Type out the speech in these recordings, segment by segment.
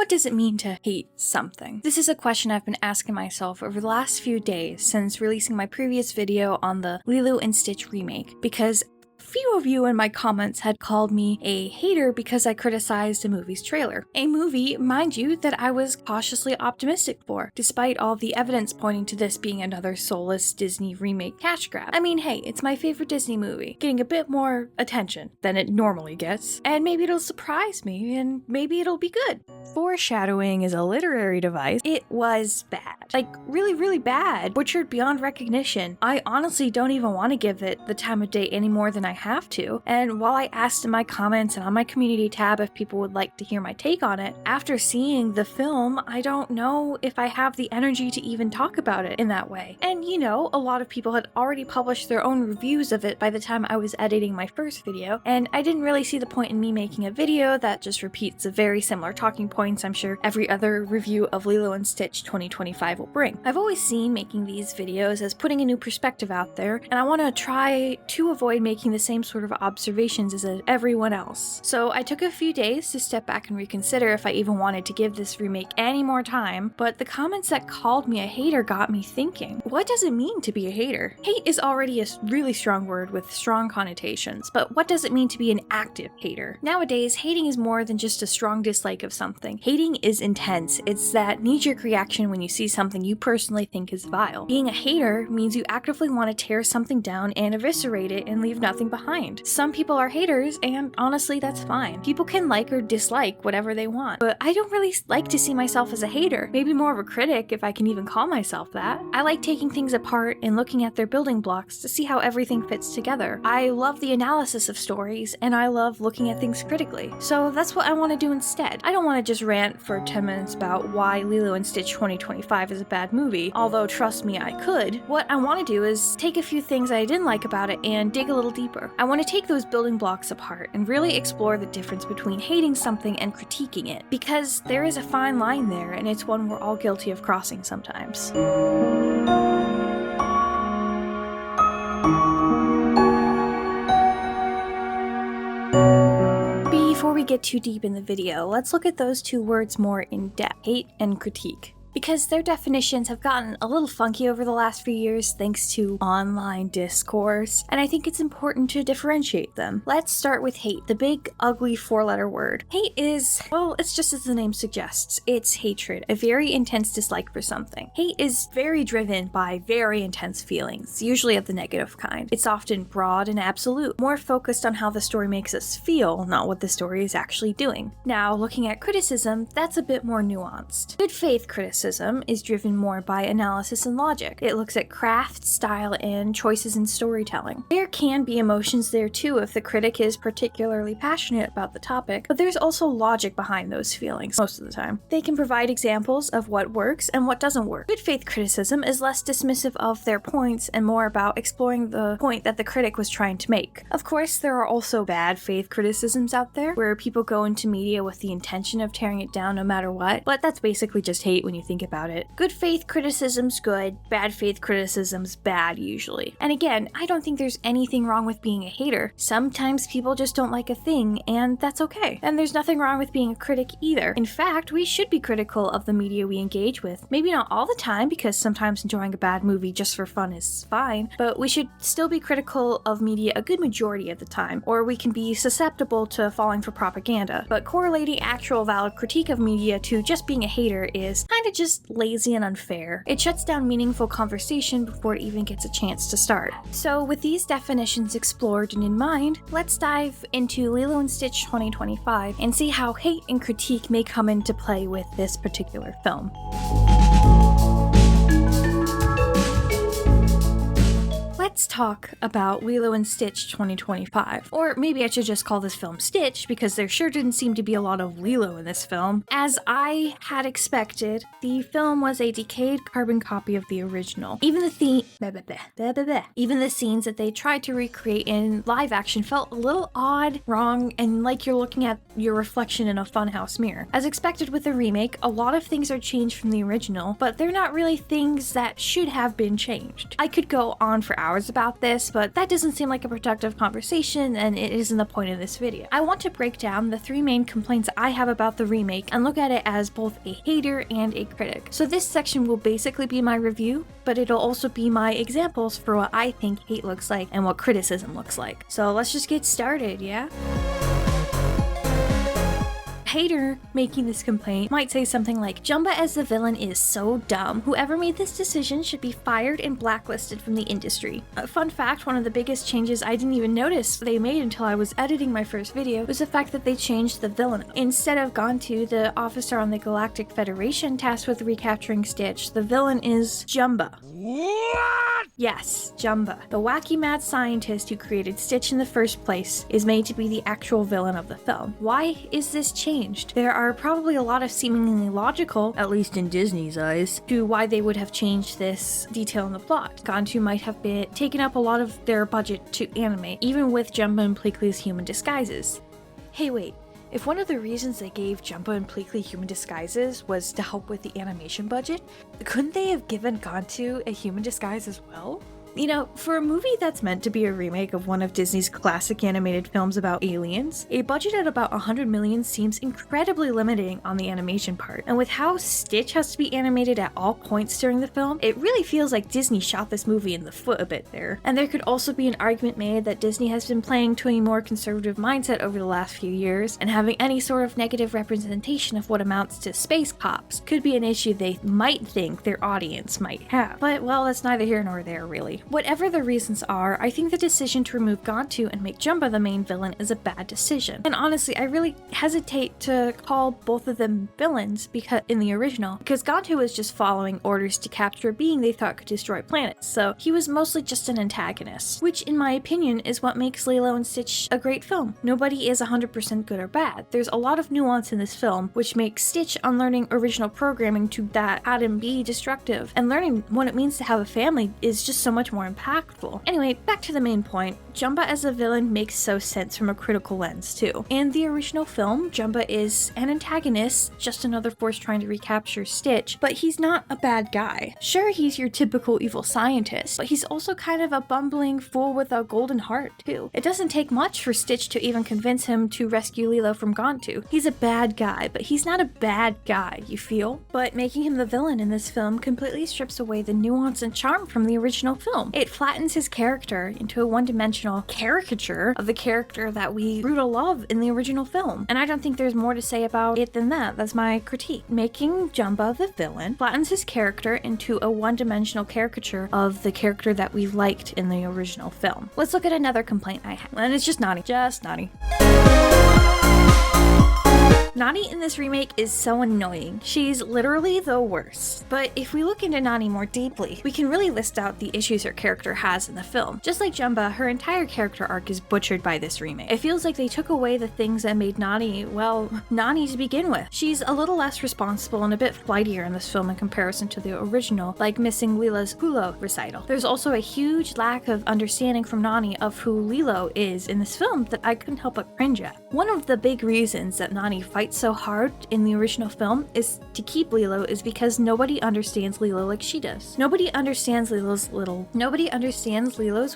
What does it mean to hate something? This is a question I've been asking myself over the last few days since releasing my previous video on the Lilo and Stitch remake, because few of you in my comments had called me a hater because I criticized a movie's trailer. A movie, mind you, that I was cautiously optimistic for, despite all the evidence pointing to this being another soulless Disney remake cash grab. I mean, hey, it's my favorite Disney movie, getting a bit more attention than it normally gets, and maybe it'll surprise me, and maybe it'll be good. Foreshadowing is a literary device. It was bad. Like, really, really bad. Butchered beyond recognition. I honestly don't even want to give it the time of day any more than I have to. And while I asked in my comments and on my community tab if people would like to hear my take on it, after seeing the film, I don't know if I have the energy to even talk about it in that way. And you know, a lot of people had already published their own reviews of it by the time I was editing my first video, and I didn't really see the point in me making a video that just repeats the very similar talking points I'm sure every other review of Lilo and Stitch 2025 will bring. I've always seen making these videos as putting a new perspective out there, and I want to try to avoid making the same sort of observations as everyone else. So I took a few days to step back and reconsider if I even wanted to give this remake any more time, but the comments that called me a hater got me thinking, what does it mean to be a hater? Hate is already a really strong word with strong connotations, but what does it mean to be an active hater? Nowadays, hating is more than just a strong dislike of something. Hating is intense. It's that knee-jerk reaction when you see something you personally think is vile. Being a hater means you actively want to tear something down and eviscerate it and leave nothing behind. Some people are haters, and honestly, that's fine. People can like or dislike whatever they want, but I don't really like to see myself as a hater. Maybe more of a critic, if I can even call myself that. I like taking things apart and looking at their building blocks to see how everything fits together. I love the analysis of stories, and I love looking at things critically. So that's what I want to do instead. I don't want to just rant for 10 minutes about why Lilo and Stitch 2025 is a bad movie, although trust me, I could. What I want to do is take a few things I didn't like about it and dig a little deeper. I want to take those building blocks apart and really explore the difference between hating something and critiquing it, because there is a fine line there, and it's one we're all guilty of crossing sometimes. Before we get too deep in the video, let's look at those two words more in depth: hate and critique. Because their definitions have gotten a little funky over the last few years thanks to online discourse, and I think it's important to differentiate them. Let's start with hate, the big, ugly four-letter word. Hate is, well, it's just as the name suggests. It's hatred, a very intense dislike for something. Hate is very driven by very intense feelings, usually of the negative kind. It's often broad and absolute, more focused on how the story makes us feel, not what the story is actually doing. Now, looking at criticism, that's a bit more nuanced. Good faith criticism is driven more by analysis and logic. It looks at craft, style, and choices in storytelling. There can be emotions there too if the critic is particularly passionate about the topic, but there's also logic behind those feelings most of the time. They can provide examples of what works and what doesn't work. Good faith criticism is less dismissive of their points and more about exploring the point that the critic was trying to make. Of course, there are also bad faith criticisms out there where people go into media with the intention of tearing it down no matter what, but that's basically just hate when you think about it. Good faith criticism's good, bad faith criticism's bad usually. And again, I don't think there's anything wrong with being a hater. Sometimes people just don't like a thing, and that's okay. And there's nothing wrong with being a critic either. In fact, we should be critical of the media we engage with. Maybe not all the time, because sometimes enjoying a bad movie just for fun is fine, but we should still be critical of media a good majority of the time, or we can be susceptible to falling for propaganda. But correlating actual valid critique of media to just being a hater is kind of just lazy and unfair. It shuts down meaningful conversation before it even gets a chance to start. So with these definitions explored and in mind, let's dive into Lilo and Stitch 2025 and see how hate and critique may come into play with this particular film. Let's talk about Lilo and Stitch 2025. Or maybe I should just call this film Stitch, because there sure didn't seem to be a lot of Lilo in this film. As I had expected, the film was a decayed carbon copy of the original. Even the scenes that they tried to recreate in live action felt a little odd, wrong, and like you're looking at your reflection in a funhouse mirror. As expected with the remake, a lot of things are changed from the original, but they're not really things that should have been changed. I could go on for hours words about this, but that doesn't seem like a productive conversation, and it isn't the point of this video. I want to break down the 3 main complaints I have about the remake and look at it as both a hater and a critic. So this section will basically be my review, but it'll also be my examples for what I think hate looks like and what criticism looks like. So let's just get started, yeah? Hater making this complaint might say something like, Jumba as the villain is so dumb. Whoever made this decision should be fired and blacklisted from the industry. A fun fact, one of the biggest changes I didn't even notice they made until I was editing my first video was the fact that they changed the villain. Instead of Gantu, the officer on the Galactic Federation tasked with recapturing Stitch, the villain is Jumba. What? Yes, Jumba. The wacky mad scientist who created Stitch in the first place is made to be the actual villain of the film. Why is this changed? There are probably a lot of seemingly logical, at least in Disney's eyes, to why they would have changed this detail in the plot. Gantu might have been taken up a lot of their budget to animate, even with Jumba and Pleakley's human disguises. Hey wait, if one of the reasons they gave Jumba and Pleakley human disguises was to help with the animation budget, couldn't they have given Gantu a human disguise as well? You know, for a movie that's meant to be a remake of one of Disney's classic animated films about aliens, a budget at about 100 million seems incredibly limiting on the animation part. And with how Stitch has to be animated at all points during the film, it really feels like Disney shot this movie in the foot a bit there. And there could also be an argument made that Disney has been playing to a more conservative mindset over the last few years, and having any sort of negative representation of what amounts to space cops could be an issue they might think their audience might have. But, well, that's neither here nor there, really. Whatever the reasons are, I think the decision to remove Gantu and make Jumba the main villain is a bad decision. And honestly, I really hesitate to call both of them villains in the original, because Gantu was just following orders to capture a being they thought could destroy planets, so he was mostly just an antagonist, which in my opinion is what makes Lilo and Stitch a great film. Nobody is 100% good or bad. There's a lot of nuance in this film, which makes Stitch unlearning original programming to that Adam be destructive, and learning what it means to have a family is just so much more impactful. Anyway, back to the main point. Jumba as a villain makes so sense from a critical lens too. In the original film, Jumba is an antagonist, just another force trying to recapture Stitch, but he's not a bad guy. Sure, he's your typical evil scientist, but he's also kind of a bumbling fool with a golden heart too. It doesn't take much for Stitch to even convince him to rescue Lilo from Gantu. He's a bad guy, but he's not a bad guy, you feel? But making him the villain in this film completely strips away the nuance and charm from the original film. It flattens his character into a one-dimensional caricature of the character that we grew to love in the original film. And I don't think there's more to say about it than that. That's my critique. Making Jumba the villain flattens his character into a one-dimensional caricature of the character that we liked in the original film. Let's look at another complaint I have, and it's just Nani. Just Nani. Nani in this remake is so annoying. She's literally the worst. But if we look into Nani more deeply, we can really list out the issues her character has in the film. Just like Jumba, her entire character arc is butchered by this remake. It feels like they took away the things that made Nani, well, Nani to begin with. She's a little less responsible and a bit flightier in this film in comparison to the original, like missing Lila's Hulo recital. There's also a huge lack of understanding from Nani of who Lilo is in this film that I couldn't help but cringe at. One of the big reasons that Nani fights so hard in the original film is to keep Lilo is because nobody understands Lilo like she does. Nobody understands Lilo's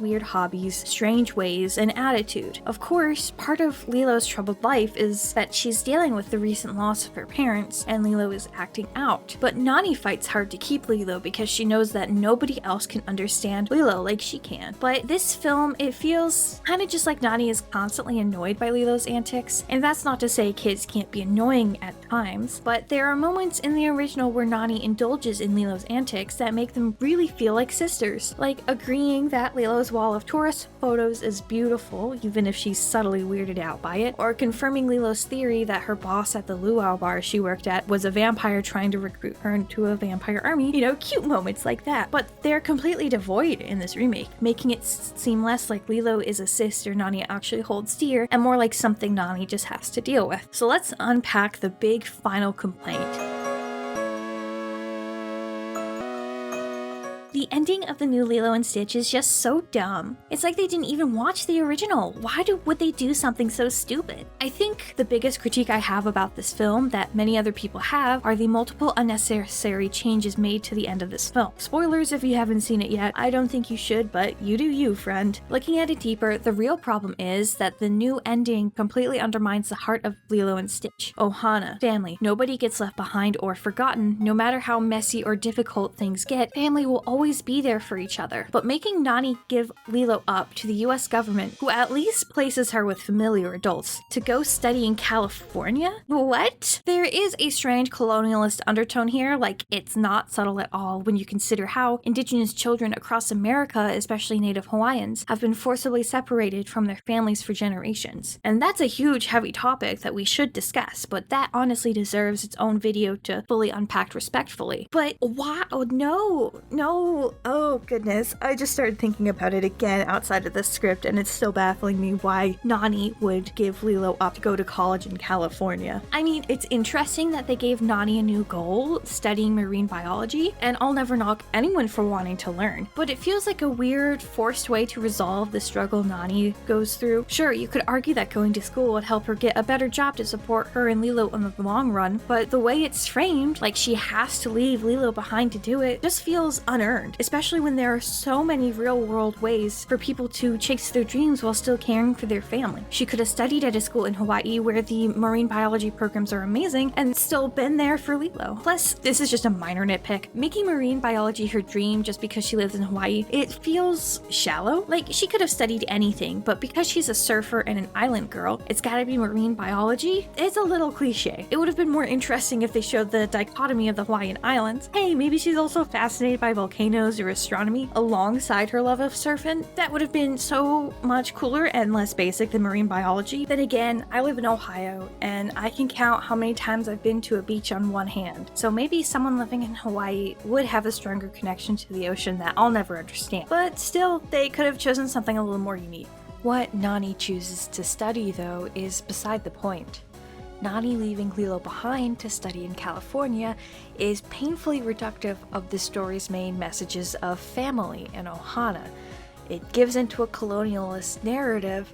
weird hobbies, strange ways, and attitude. Of course, part of Lilo's troubled life is that she's dealing with the recent loss of her parents, and Lilo is acting out. But Nani fights hard to keep Lilo because she knows that nobody else can understand Lilo like she can. But this film, it feels kind of just like Nani is constantly annoyed by Lilo's antics, and that's not to say kids can't be annoying at times, but there are moments in the original where Nani indulges in Lilo's antics that make them really feel like sisters, like agreeing that Lilo's wall of tourist photos is beautiful, even if she's subtly weirded out by it, or confirming Lilo's theory that her boss at the luau bar she worked at was a vampire trying to recruit her into a vampire army. You know, cute moments like that. But they're completely devoid in this remake, making it seem less like Lilo is a sister Nani actually holds dear, and more like something Nani just has to deal with. So let's unpack the big final complaint. The ending of the new Lilo and Stitch is just so dumb. It's like they didn't even watch the original. Why would they do something so stupid? I think the biggest critique I have about this film that many other people have are the multiple unnecessary changes made to the end of this film. Spoilers if you haven't seen it yet. I don't think you should, but you do you, friend. Looking at it deeper, the real problem is that the new ending completely undermines the heart of Lilo and Stitch. Ohana, family. Nobody gets left behind or forgotten. No matter how messy or difficult things get, family will always be there for each other. But making Nani give Lilo up to the US government, who at least places her with familiar adults, to go study in California? What? There is a strange colonialist undertone here, like it's not subtle at all when you consider how indigenous children across America, especially Native Hawaiians, have been forcibly separated from their families for generations. And that's a huge, heavy topic that we should discuss, but that honestly deserves its own video to fully unpack respectfully. But why? Oh, no. Oh, goodness. I just started thinking about it again outside of the script, and it's still baffling me why Nani would give Lilo up to go to college in California. I mean, it's interesting that they gave Nani a new goal, studying marine biology, and I'll never knock anyone for wanting to learn, but it feels like a weird, forced way to resolve the struggle Nani goes through. Sure, you could argue that going to school would help her get a better job to support her and Lilo in the long run, but the way it's framed, like she has to leave Lilo behind to do it, just feels unearned, especially when there are so many real-world ways for people to chase their dreams while still caring for their family. She could have studied at a school in Hawaii where the marine biology programs are amazing and still been there for Lilo. Plus, this is just a minor nitpick. Making marine biology her dream just because she lives in Hawaii, it feels shallow. Like, she could have studied anything, but because she's a surfer and an island girl, it's gotta be marine biology? It's a little cliche. It would have been more interesting if they showed the dichotomy of the Hawaiian Islands. Hey, maybe she's also fascinated by volcanoes or astronomy alongside her love of surfing. That would have been so much cooler and less basic than marine biology. Then again, I live in Ohio, and I can count how many times I've been to a beach on one hand. So maybe someone living in Hawaii would have a stronger connection to the ocean that I'll never understand. But still, they could have chosen something a little more unique. What Nani chooses to study, though, is beside the point. Nani leaving Lilo behind to study in California is painfully reductive of the story's main messages of family and ohana. It gives into a colonialist narrative,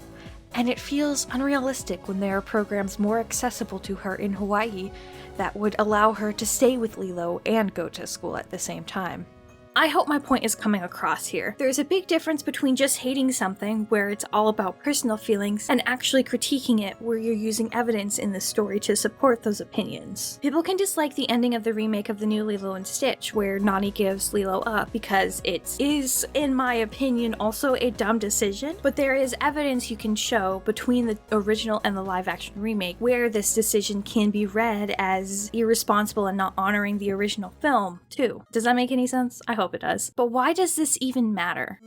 and it feels unrealistic when there are programs more accessible to her in Hawaii that would allow her to stay with Lilo and go to school at the same time. I hope my point is coming across here. There's a big difference between just hating something, where it's all about personal feelings, and actually critiquing it, where you're using evidence in the story to support those opinions. People can dislike the ending of the remake of the new Lilo and Stitch, where Nani gives Lilo up, because it is, in my opinion, also a dumb decision, but there is evidence you can show between the original and the live-action remake where this decision can be read as irresponsible and not honoring the original film, too. Does that make any sense? I hope it does. But why does this even matter?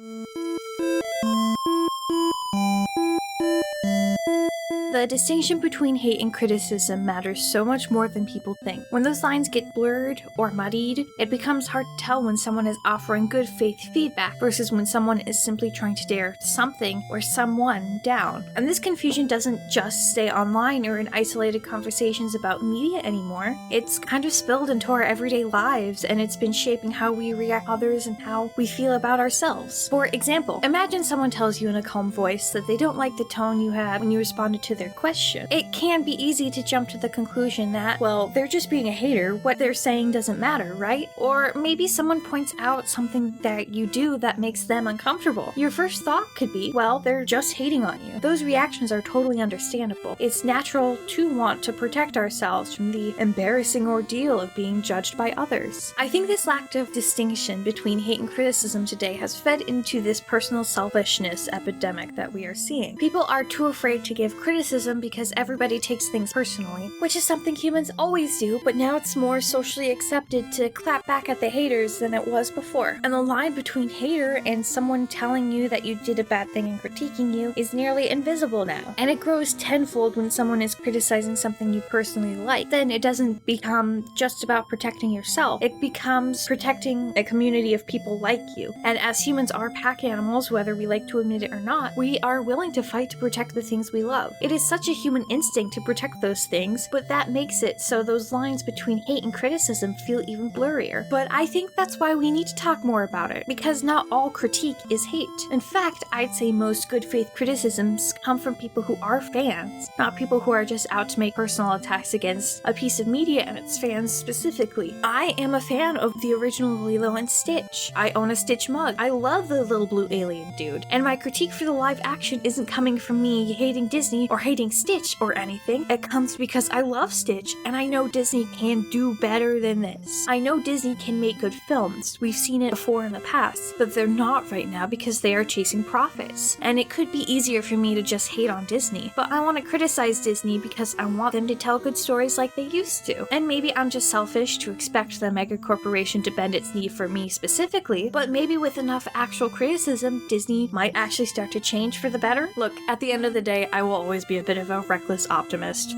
The distinction between hate and criticism matters so much more than people think. When those lines get blurred or muddied, it becomes hard to tell when someone is offering good faith feedback versus when someone is simply trying to tear something or someone down. And this confusion doesn't just stay online or in isolated conversations about media anymore. It's kind of spilled into our everyday lives, and it's been shaping how we react to others and how we feel about ourselves. For example, imagine someone tells you in a calm voice that they don't like the tone you had when you responded to their question. It can be easy to jump to the conclusion that, well, they're just being a hater, what they're saying doesn't matter, right? Or maybe someone points out something that you do that makes them uncomfortable. Your first thought could be, well, they're just hating on you. Those reactions are totally understandable. It's natural to want to protect ourselves from the embarrassing ordeal of being judged by others. I think this lack of distinction between hate and criticism today has fed into this personal selfishness epidemic that we are seeing. People are too afraid to give criticism because everybody takes things personally, which is something humans always do, but now it's more socially accepted to clap back at the haters than it was before. And the line between hater and someone telling you that you did a bad thing and critiquing you is nearly invisible now. And it grows tenfold when someone is criticizing something you personally like. Then it doesn't become just about protecting yourself, it becomes protecting a community of people like you. And as humans are pack animals, whether we like to admit it or not, we are willing to fight to protect the things we love. It is is such a human instinct to protect those things, but that makes it so those lines between hate and criticism feel even blurrier. But I think that's why we need to talk more about it, because not all critique is hate. In fact, I'd say most good faith criticisms come from people who are fans, not people who are just out to make personal attacks against a piece of media and its fans specifically. I am a fan of the original Lilo and Stitch. I own a Stitch mug. I love the little blue alien dude. And my critique for the live action isn't coming from me hating Disney or hating Stitch or anything. It comes because I love Stitch and I know Disney can do better than this. I know Disney can make good films. We've seen it before in the past, but they're not right now because they are chasing profits. And it could be easier for me to just hate on Disney, but I want to criticize Disney because I want them to tell good stories like they used to. And maybe I'm just selfish to expect the mega corporation to bend its knee for me specifically, but maybe with enough actual criticism, Disney might actually start to change for the better. Look, at the end of the day, I will always be a bit of a reckless optimist.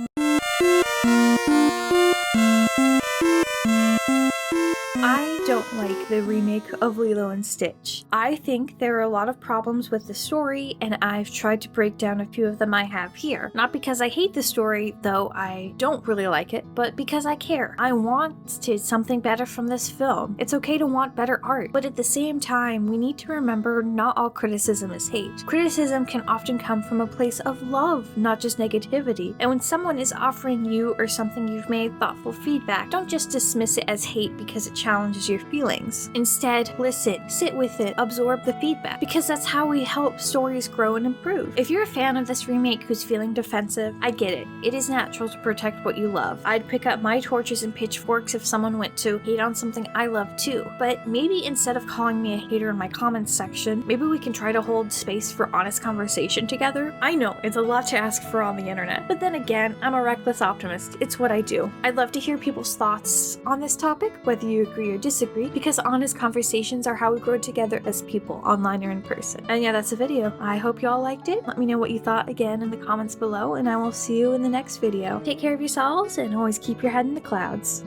I don't like the remake of Lilo and Stitch. I think there are a lot of problems with the story, and I've tried to break down a few of them I have here. Not because I hate the story, though I don't really like it, but because I care. I want something better from this film. It's okay to want better art, but at the same time, we need to remember not all criticism is hate. Criticism can often come from a place of love, not just negativity. And when someone is offering you or something you've made thoughtful feedback, don't just dismiss it as hate because it challenges your feelings. Instead, listen, sit with it, absorb the feedback, because that's how we help stories grow and improve. If you're a fan of this remake who's feeling defensive, I get it. It is natural to protect what you love. I'd pick up my torches and pitchforks if someone went to hate on something I love too. But maybe instead of calling me a hater in my comments section, maybe we can try to hold space for honest conversation together. I know, it's a lot to ask for on the internet, but then again, I'm a reckless optimist. It's what I do. I'd love to hear people's thoughts on this topic, whether you agree or disagree, because honest conversations are how we grow together as people, online or in person. And yeah, that's the video. I hope you all liked it. Let me know what you thought again in the comments below, and I will see you in the next video. Take care of yourselves, and always keep your head in the clouds.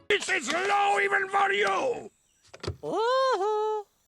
It's low even for you! Oh!